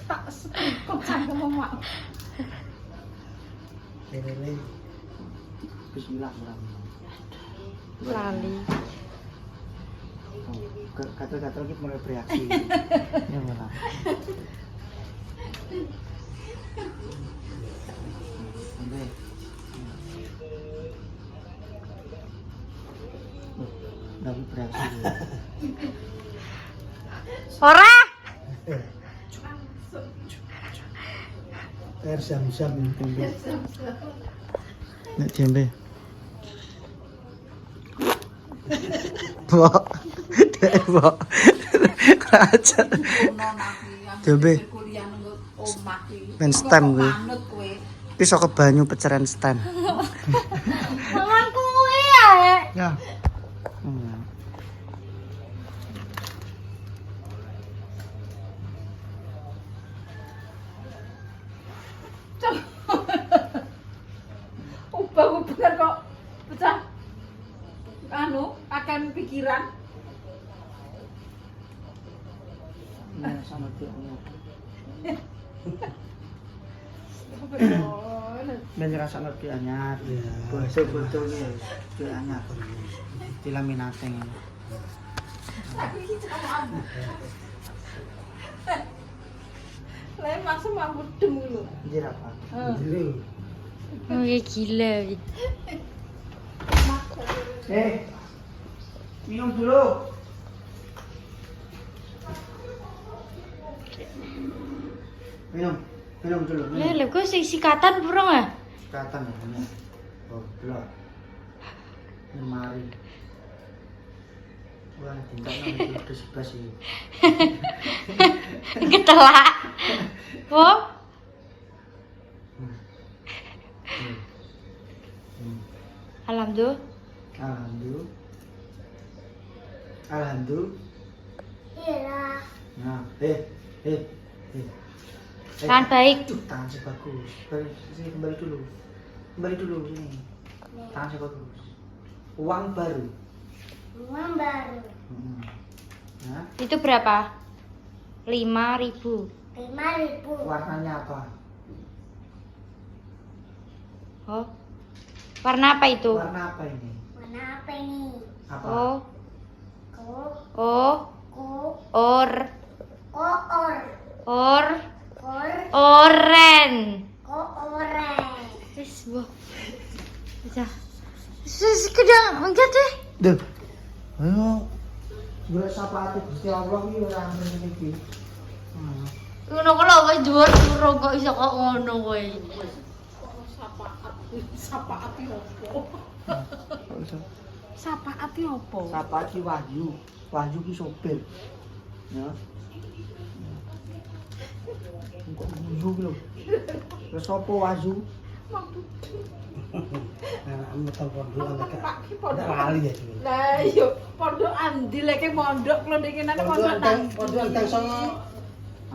Tak kok cangkem mak. Ini bismillahirrahmanirrahim. Lali. Kata-kata lagi mulai bereaksi. Ya malah. Lagi bereaksi. Ora. Air zam-zam yang tinggi. Nek jembe. Mbok. Dek mbok. Raja. Jembe. Ben stand kuwi. Iki sok ke banyu peceran stand. Mangan kuwi ya. Ya. Ubah-ubah kok pecah. Anu, akan pikiran. Nah, sama dia. Ben rasa lebih anyar. Betul-betul nih, lebih anyar. Dilaminating. Lah masuk mampu dem lho. Anjir apa? Oh, gila. Minum dulu. Minum dulu. Lha kok sikatan burung ah? Sikatan ya. Oh, belum. Mari. Wah, tinggal nang sebelah sih. Ketelak. Oh, alhamdulillah. Alhamdulillah. Iya. Nah, Kan baik. Tangan si bagus. Sini kembali dulu. Kembali dulu sini. Tangan si bagus. Uang baru. Nah, Itu berapa? 5.000. warnanya apa? Oh. Warna apa itu? Warna apa ini? Apa? Oh. Oren. Wis, Bu. Aja. Wis kedang enggak deh. Duh. Ayo. Golek sapate Gusti Allah iki ora ngene iki. Ngono kok lho wis dhuwur durung kok iso kok ngono kowe. Sapaat iki opo? Sapaat iki opo? Sapate ki Wahyu. Wahyu ki sopir. Ya. Kok Wahyu lho. Lah sapa Wahyu? Anakmu tau pondok lali ya. Lah iya, pondok andi lek mondok lho ning kene pondok nang. Pondok anteng songo.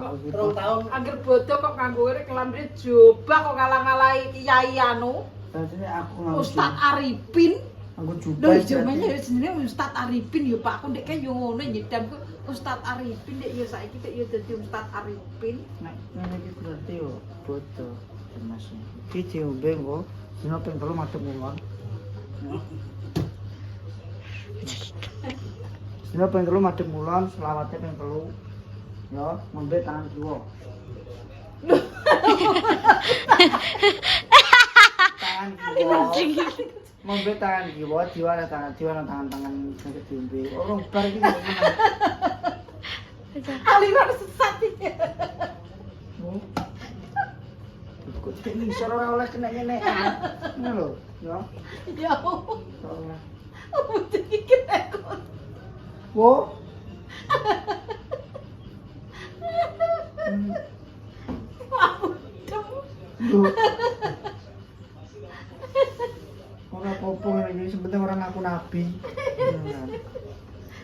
2 tahun. Angger bodoh kok nganggo kelambi jubah kok kalah-kalahi kiai anu. Tadi aku nganggo Ustaz Arifin. nganggo Lho jubah. jenenge jenenge Ustaz Arifin ya Pak, aku ndek kan yo ngono nyedamku Ustaz Arifin ndek yo saiki ndek yo dadi Ustaz Arifin. Nek ngene iki berarti yo bodoh Mas. Iki diombe kok dina ping 3 madhep ngomong. Dina ping 3 madhep mulon, selawate ping 3. Ya, ngombe tangan kiwa. Tangan kiwa. Ngombe tangan kiwa, diwana tangan sakit diombe. Ora bar iki. Aliran sesat iki. Kok iki iso ora oleh kena ngene. Ngono lho, ya. Ya. Apa iki kena kok. Wo. Ora apa-apa ngene iki sebentar ora ngaku nabi.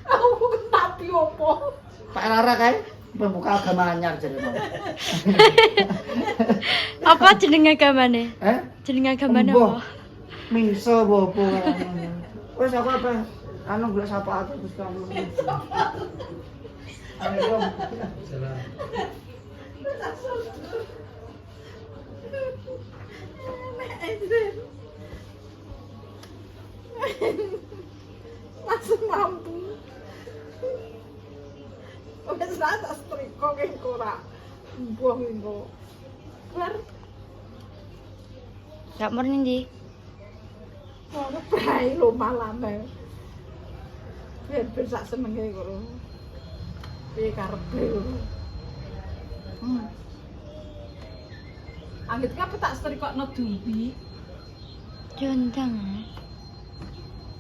Aku nabi opo? Pak Lara kae pembuka agama anyar jare. Apa jeneng agamane? Jeneng agamane apa? Mingso apa? Wis aku apa? Anu golek sapa aku Gusti Allah. Ayo. Salam. Langsung mampu. Wes ra tak setrika ki ora. Buang engko. Bar Gak murni ndi? ora bae lho malane. Ben sak senenge kok lho. Piye karepe lho. Anggit ki apa tak setrikakno duwi. Jondang.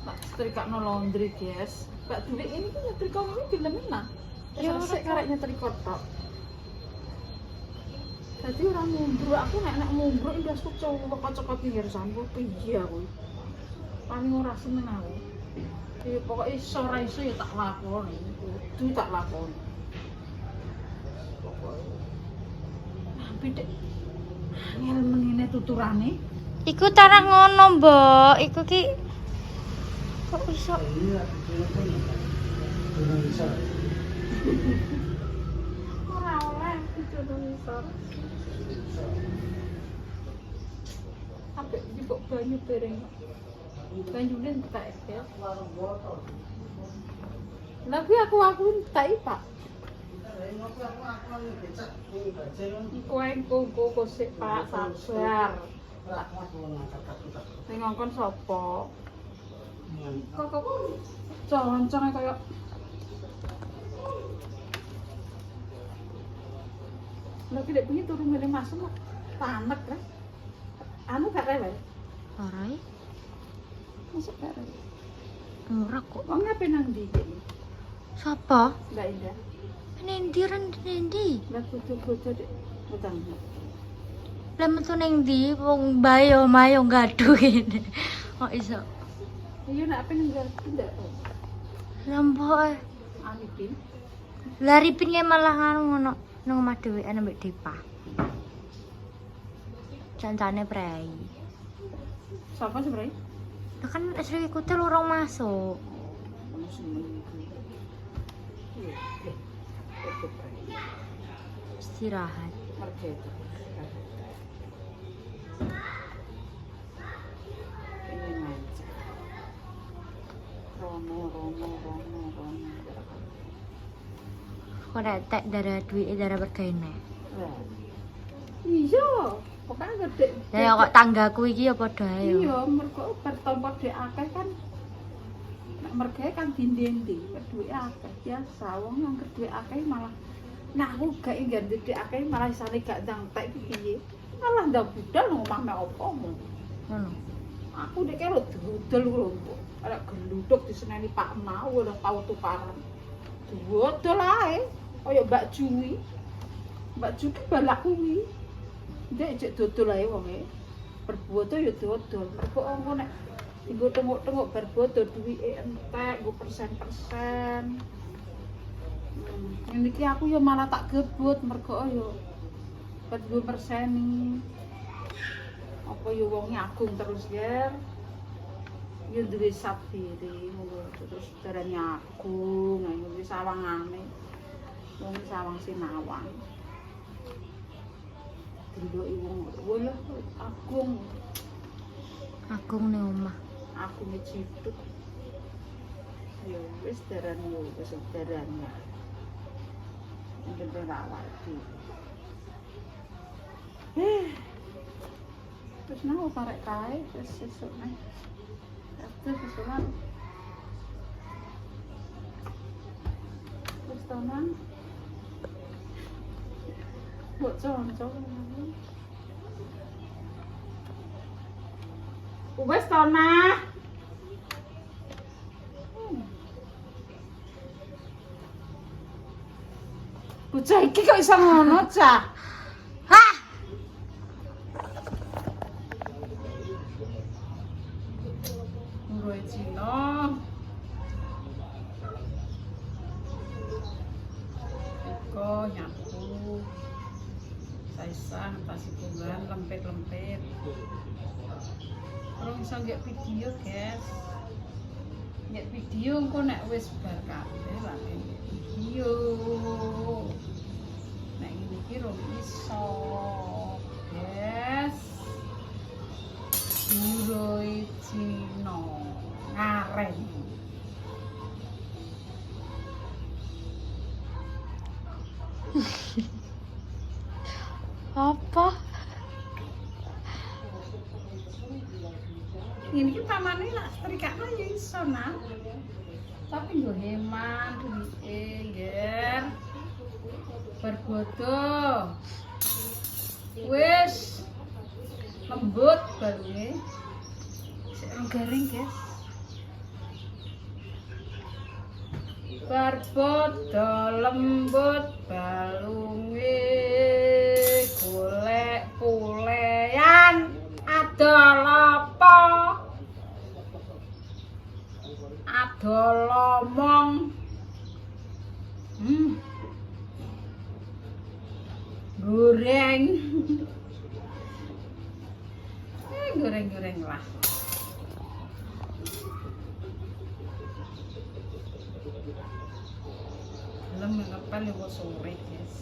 Tak setrikakno laundry, guys. Mbak Duwi ini kan nyetrika ini dilemena. Ya, Ya sik karek nyetrika tok. Dadi ora mumbruk, aku nek mumbruk ndas cocok pinggir sampo piye aku. Paling ora seneng aku. Ya pokoke iso ora iso ya tak lakoni. Kudu tak lakoni. Pokoke. Tapi dek angel menine tuturane. Iku tarah ngono, Mbok. Iku ki kok iso Iya, bisa. Ora oleh dijodoh ngisor. Apik iki kok banyu piring. Banyune entek ya. Lah kuwi aku entek, Pak. Kowe engko sik, Pak, sabar. Sing ngongkon sapa? Kok concong kaya lha ki dek bengi turu milih masuk kok panek kan. Anu gak rewel. ora ya? Masuk gak rewel. Ora kok. Wong ngapain nang ndi iki? Sapa? Mbak Indah. Nendiran nendi? Lah bojo-bojo dek. Utang. Lah metu ning ndi wong bae omahe yo gaduh ngene. Kok iso? Iya nek apa nang ndak. Lah mbok Alipin. lah Ripin ki malah ngono nang omah dhewean ambek Depa. Cancane prei. Sapa sebenarnya? Lah kan Sri Kutil urung masuk. Istirahat. Merdeka. Ini manja. Rono. Kok nek tek darah duwike darah bergaene. Lah. Iya, pokoknya gede. Lah ya kok tanggaku iki ya padha ae. Ya. Iya, mergo bertompok dhek akeh kan. Nek mergae kan dindi-dindi, duwe akeh biasa. Wong yang duwe akeh malah nah aku gak ingin dhek akeh malah isane gak ndangtek iki piye. Malah ndak budal nang omah mek opo mu. Ngono. Aku ndek karo dudel lho. Arek geluduk diseneni Pak Mau lho tau tukaran. Dudel ae. Kaya Mbak Juwi. Mbak Juwi balak kuwi. Ndek jek dodol ae wonge. Berbodo ya dodol. Mergo engko nek dienggo tenguk-tenguk berbodo duwike entek, nggo persen-persen. Ngene iki aku ya malah tak gebut mergo ya berduwe perseni. Apa ya wong nyagung terus ya. Ya duwe sapiri ngono terus darane agung, ngene sawangane. Wong sawang sinawang. Ndelok wong wala agung. Agung ning omah. Aku ngeciput. Ya wis darane yo wis darane. Ndek rawati. Terus nang parek kae wis sesuk nek. Terus sesulan. Terus tanan. Bocor-bocor. Wes to nah. Bocah iki kok iso ngono, Cah? Hah! Muroe Cina. Iko nyapu. Saisah pasti tunggal lempet-lempet. Orang iso nggak video, guys. Nggak video engko nek wis bar kabeh lah video. Nek nek ngene iki ro iso. Yes. Duroi Cino ngaren. Apa? Ini ki pamane lak setrikane ya iso nah. Tapi yo heman duwike, Nger. Berbodo. Wis lembut balunge. Sik garing, guys. Berbodo lembut balunge golek kulean adol apa? Adol omong. Goreng. Goreng-goreng lah. Belum ngepel yo sore, guys.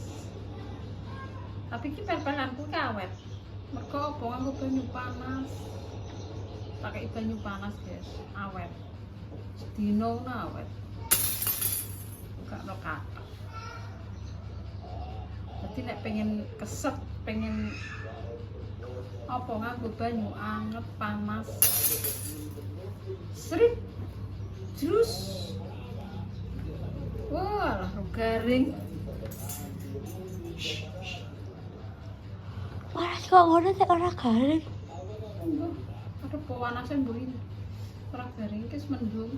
Tapi ki pel-pelanku awet. Mergo apa nganggo banyu panas. Pakai banyu panas, guys. Awet. Sedino awet. Gak ono kata. Jadi nek pengen keset, pengen apa nganggo banyu anget panas. Srit. Terus wah, lah garing. Panas kok ngono tek ora garing. Ada pewanasan mburi. Ora garing kes mendung.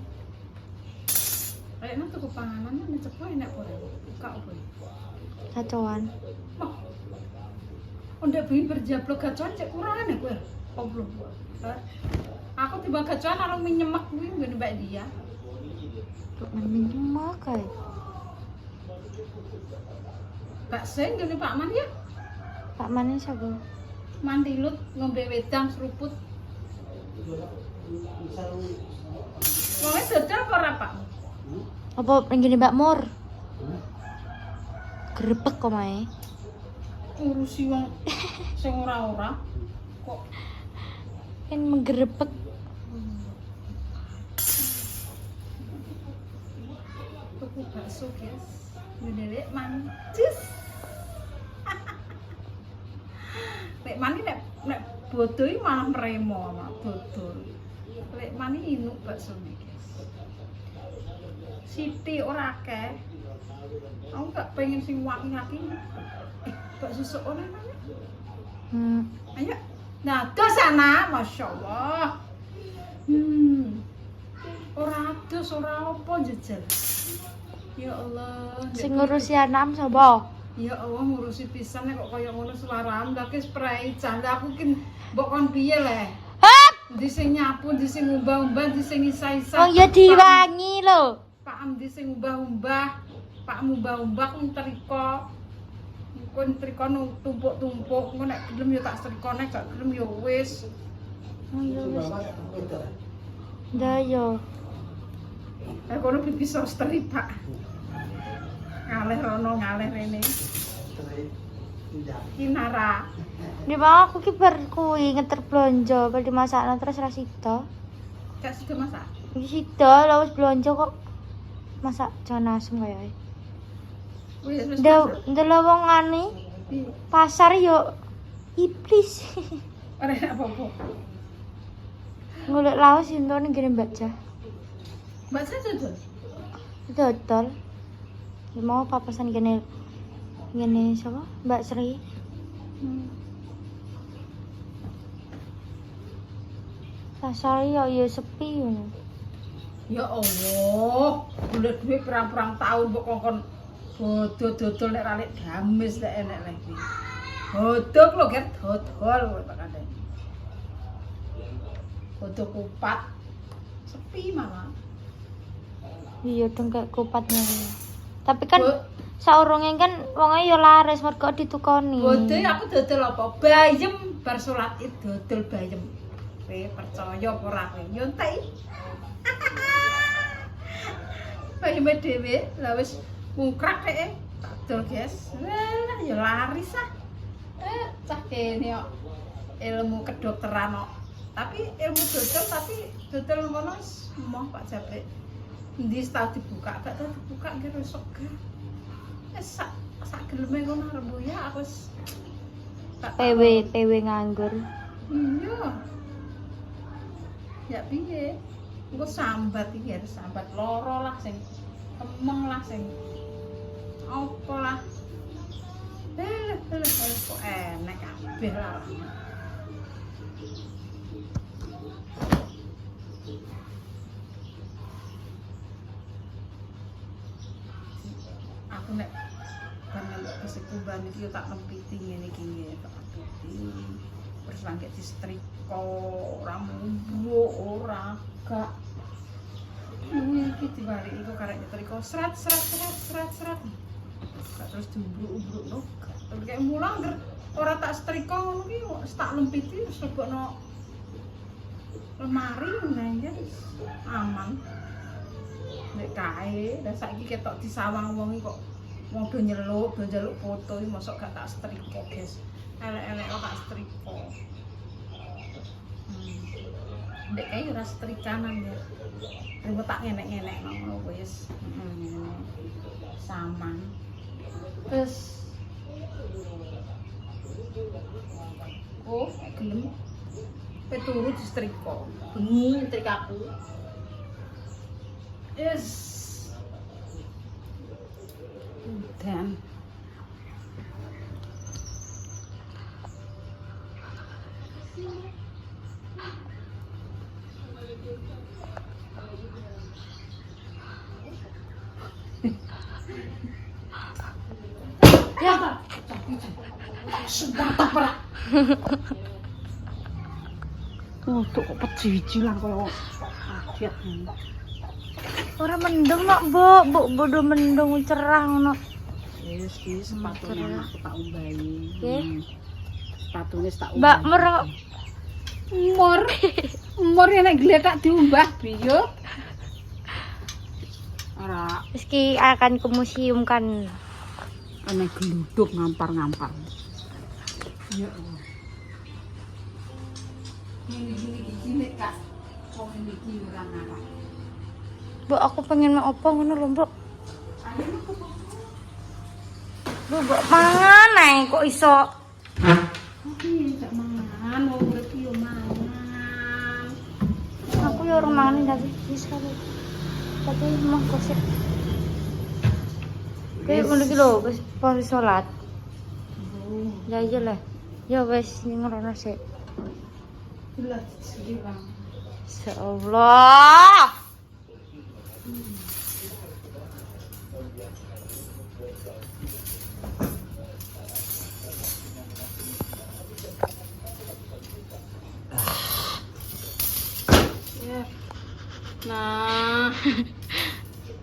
Kayaknya tuku panganan nek cepo enak ora. Buka opo. Gacoan. Mah. Ondak beli berjablok gacoan cek kurang nek kowe. Oblong. Aku tiba gacoan arung minyemek kuwi ngene mbak dia. Kok minum kae. Pak Seng ngene Pak Man ya. Pak Mane sapa? Mandilut ngombe wedang seruput. Wong dodol apa ora, Pak? Apa ning ngene Mbak Mur? Grebek kok mae. Ngurusi wong sing ora-ora kok Kan menggerebek. tuku bakso, guys. Ngene lek mancis. Lek mani nek bodoh iki malah mremo mak dodol. Lek mani inuk bakso iki, guys. Siti ora akeh. Aku gak pengen sing waki-waki. Bakso sok ora nanya. Ayo. Nah, ke sana, Masya Allah. Ora adus, ora apa jejel. Ya Allah. Sing ngurusi anak sapa? Ya Allah ngurusi pisan nek kok kaya ngono selaran lha ki spray jane aku ki mbok kon piye le. Ndi sing nyapu, ndi sing umbah-umbah, ndi sing isa-isa. Oh ya diwangi lho. Pak Am ndi sing umbah-umbah, Pak umbah-umbah ku triko. Kon triko tumpuk-tumpuk, engko nek gelem ya tak striko nek gak gelem ya wis. Oh ya wis. Ndak yo. Kono bisa steri Pak. Ngalih rono ngalih rene. Kinara. Di bang aku ki bar kuwi ngeter blonjo, bar dimasakno terus ra sida. Gak sida masak. Iki sida lha wis blonjo kok masak jan asem kaya. Wis wis. Ndelok wong ngene pasar yo iblis. Ora apa-apa. Golek laos ento ning kene Mbak Jah. Mbak saya dodol. Dodol. Ya mau papasan kene sapa? Mbak Sri. Pasar yo sepi ngono. Ya Allah, golek duit perang-perang tahun kok kongkon bodoh dodol nek ralik gamis nek enek lagi. Bodoh lho, Ger, dodol kowe Pak Kandeng. Bodoh kupat. Sepi malah. Iya dong kayak kupatnya. Tapi kan saurunge kan wonge yo laris mergo ditukoni. Bodoh aku dodol apa? Bayem bar salat Id dodol bayem. Kowe percaya apa ora kowe? Yo entek. Bayem dhewe, lah wis mungkrak dhek tak dodol, guys. Lah ya laris ah. Cah kene kok ilmu kedokteran kok. Tapi ilmu dodol tapi dodol ngono wis emoh Pak Japrik. Endi tau dibuka, gak tau dibuka nggih rusuk gak. Sak geleme ngono arep ya aku wis PW nganggur. iya. Ya piye? Engko sambat iki harus sambat loro lah sing emeng lah sing apa lah. Kok enak kabeh lah. Aku nek kan kesekuban iki tak lempiti ngene iki nggih, tak lempiti. Terus langit disetrika, ora mumbu, ora gak. Iki dibalik iku karek nyetrika srat. Gak terus diumbruk-umbruk no. Terus kayak mulang ora tak setrika ngono ki tak lempiti terus lebokno lemari nang aman. Nek kae, lah saiki ketok disawang wong iki kok wong do nyeluk, do njaluk foto iki mosok gak tak setrika, guys. Elek-elek kok tak setrika. Ndek kae ora setrikanan ya. Terus tak ngenek-ngenek ngono wis. Ngene. Saman. Terus gelem peturu disetrika. Bengi nyetrikaku. Yes. Dan ya, sudah tak pernah. Untuk kok pecici lah kalau lihat ini. Ora mendung kok, Bu bodo mendung cerah ngono. Yes, iki sepatune aku tak umbahi. Nggih. Sepatune tak umbahi. Mbak mer Umur nek gletak diumbah biyo. Ora wis ki akan ke museum kan. ana gluduk ngampar-ngampar. Ya Allah. Ini Kak. Kok iki ora ngarah. Bu aku pengen mau apa ngono lho, Bu. Bu mangan ae kok iso. Iki gak mangan, wong urip yo mangan. Aku ya orang mangan tapi bisa kali. Tapi mau gosip. Kayak ngono iki lho, wis pos salat. Ya iya lah. Ya wis ngono sik. Jelas sih, Bang. Insyaallah. Ya. Nah.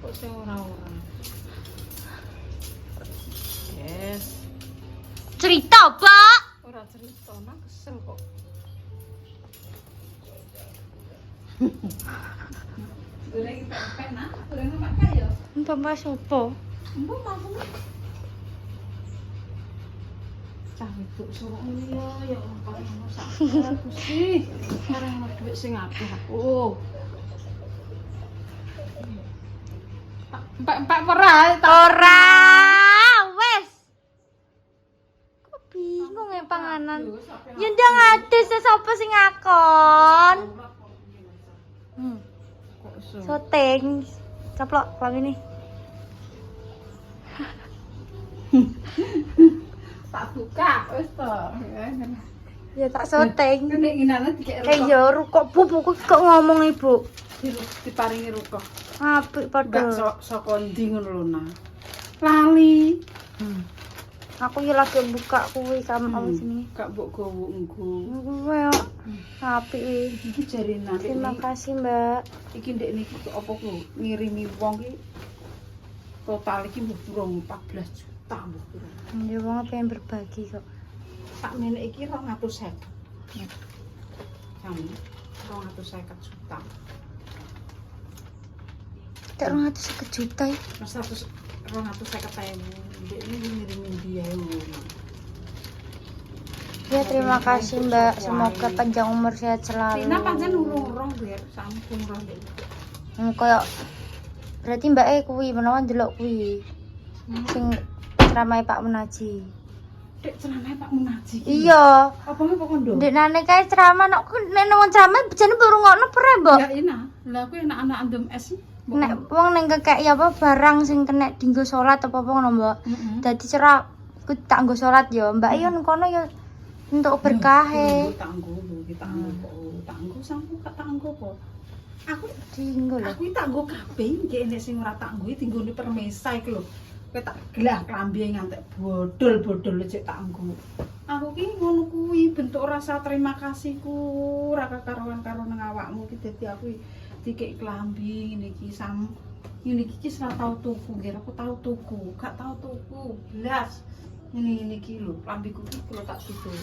Kok sing ora-ora. Yes. Cerita, Pak. Ora cerita, nang kesel kok. Goreng pempek nah, goreng pempek ya. Mbak Mas opo? Mbok mampu. Cah wedok suruh ngene ya kok ngono sak. Gusti, ora ono dhuwit sing akeh aku. Mbak ora Ora, wes. Kok bingung ya panganan? Ya ndang ade sapa sing ngakon. Kok iso? Soteng. Caplok klam ini. Tak buka wis to. Ya tak soteng. Nek inane dikek Ya kok Bu kok ngomong Ibu. diparingi ruko. Apik Mbak padha. saka ndi ngono lho nah. Lali. Aku ya lagi buka kuwi sama apa sini. Gak mbok gowo engko. Kuwi yo. Apik. Iki jarine Terima kasih, Mbak. iki ndek niki apa ku ngirimi wong ki total iki mbok durung 14 juta mbok durung. Ya wong pengen berbagi kok. Sak meneh iki 250. Kan 250 juta. Tak 250 juta ya. Mas 250.000. Ndek ini ngirimin dia lho. Ya terima kasih Mbak, semoga panjang umur sehat selalu. Tina pancen urung-urung biar sampun roh ndek. Kayak berarti Mbak kuwi menawa ndelok kuwi. Sing ceramah Pak Munaji. Dek ceramah Pak Munaji. Iya. Apa nggih kok kondo? Ndek nane kae ceramah nek wong ceramah bejane baru ngono pere, Mbok. Ya ina. Lah aku anak-anak andem es. Nek wong ning kekek ya apa barang sing kena dienggo salat apa ngono, Mbok. Dadi cerah ku tak nggo salat ya, Mbak yo nang kono yo untuk berkahe. Tanggo sampun gak tanggo apa? Aku Dienggo lho. Aku tak nggo kabeh nggih enek sing ora tak nggo dinggone permesa iki lho. Kowe tak gelah klambi ngantek bodol-bodol cek tak nggo. Aku ki ngono kuwi bentuk rasa terima kasihku ora kekaruan karo nang awakmu ki dadi aku dikek klambi ngene iki ngene iki ora tau tuku nggih aku tau tuku gak tau tuku blas ngene iki lho klambiku ki kula tak tuku.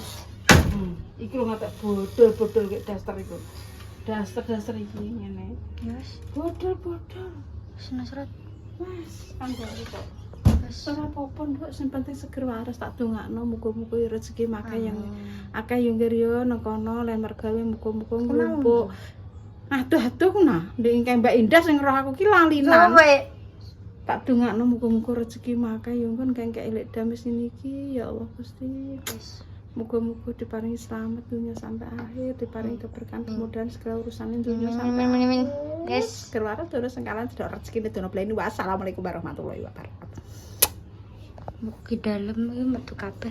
Iki lho ngantek bodol-bodol kek daster iku. Daster iki ngene. Yes. Bodol-bodol. Senasrat. Mas, kanggo kok. Ora apa-apa, Nduk, sing penting seger waras tak dongakno muga-muga rezeki makan yang akeh yo ngger yo nang kono lan mergawe muga-muga nglumpuk. Aduh nah, ndek engke Mbak Indah sing roh aku ki lalinan. Tak dongakno muga-muga rezeki makan yo kon kengke elek dames niki ya Allah Gusti. Muga-muga diparingi selamat dunia sampai akhir, diparingi keberkahan kemudahan segala urusannya dunia sampai akhir. Yes. Seger waras terus sengkalan tidak rezeki dono bleni. Wassalamualaikum warahmatullahi wabarakatuh. Mugi dalem iki metu kabeh.